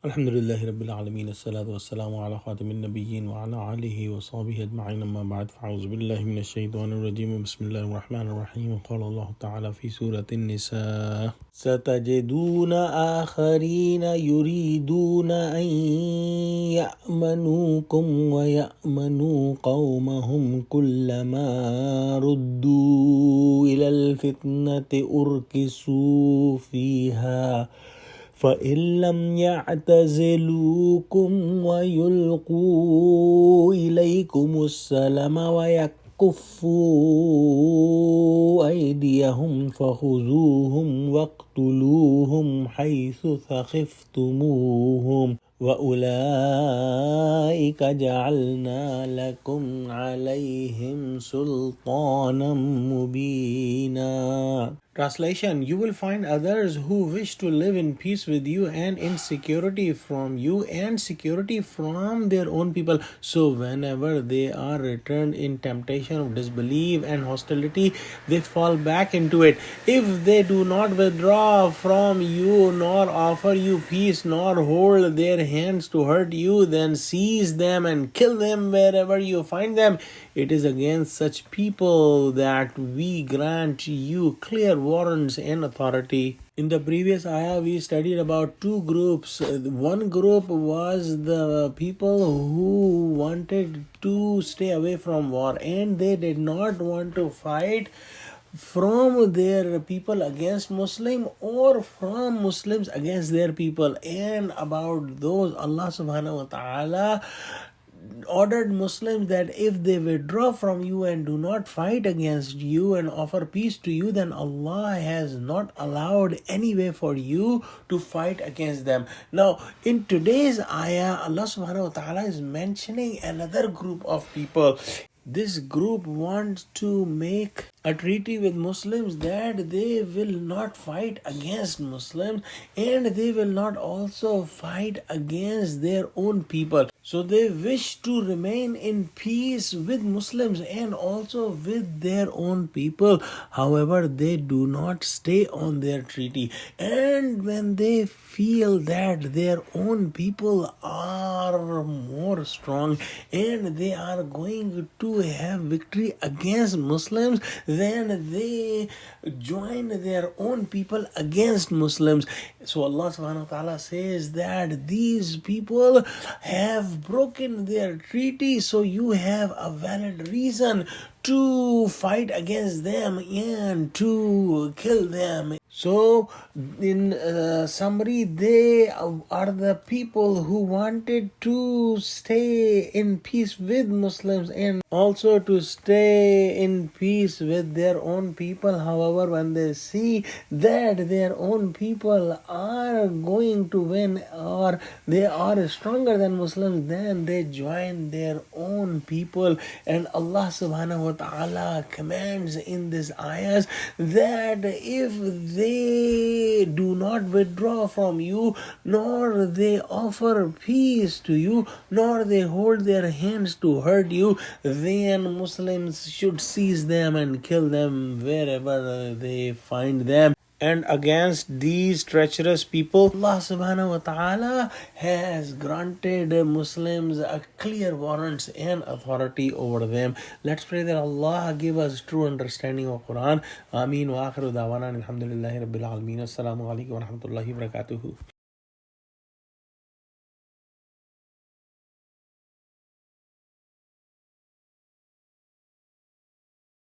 Alhamdulillahi Rabbil Alameen, as-salatu was-salamu ala khatamin nabiyyin wa ala alihi wa sahbihi ajma'in, amma ba'd, fa'auzu billahi minash shaitanir rajim, bismillahir rahmanir rahim. Qala Allah ta'ala fi Surah An-Nisa, satajiduna akharina yuriduna an ya'manukum wa ya'manu qawmahum kullama ruddu ila al-fitnati urkisu fiha فإن لم يعتزلوكم ويلقوا إليكم السلام ويكفوا أيديهم فخذوهم واقتلوهم حيث ثقفتموهم وأولئك جعلنا لكم عليهم سلطانا مبينا. Translation: You will find others who wish to live in peace with you and in security from you and security from their own people. So whenever they are returned in temptation of disbelief and hostility, they fall back into it. If they do not withdraw from you, nor offer you peace, nor hold their hands to hurt you, then seize them and kill them wherever you find them. It is against such people that we grant you clear warrants and authority. In the previous ayah, we studied about two groups. One group was the people who wanted to stay away from war and they did not want to fight from their people against Muslim or from Muslims against their people. And about those, Allah subhanahu wa ta'ala ordered Muslims that if they withdraw from you and do not fight against you and offer peace to you, then Allah has not allowed any way for you to fight against them. Now, in today's ayah, Allah subhanahu wa ta'ala is mentioning another group of people. This group wants to make a treaty with Muslims that they will not fight against Muslims and they will not also fight against their own people. So they wish to remain in peace with Muslims and also with their own people. However, they do not stay on their treaty. And when they feel that their own people are more strong and they are going to have victory against Muslims, then they join their own people against Muslims. So Allah subhanahu wa ta'ala says that these people have broken their treaty, so you have a valid reason to fight against them and to kill them. So in summary, they are the people who wanted to stay in peace with Muslims and also to stay in peace with their own people. However, when they see that their own people are going to win or they are stronger than Muslims, then they join their own people. And Allah subhanahu wa ta'ala commands in this ayahs that if they do not withdraw from you, nor they offer peace to you, nor they hold their hands to hurt you, then Muslims should seize them and kill them wherever they find them. And against these treacherous people, Allah subhanahu wa ta'ala has granted Muslims a clear warrants and authority over them. Let's pray that Allah give us true understanding of Quran. Ameen wa akhiru da'wana alhamdulillahi rabbil alameen. Assalamu alaikum wa rahmatullahi wa barakatuhu.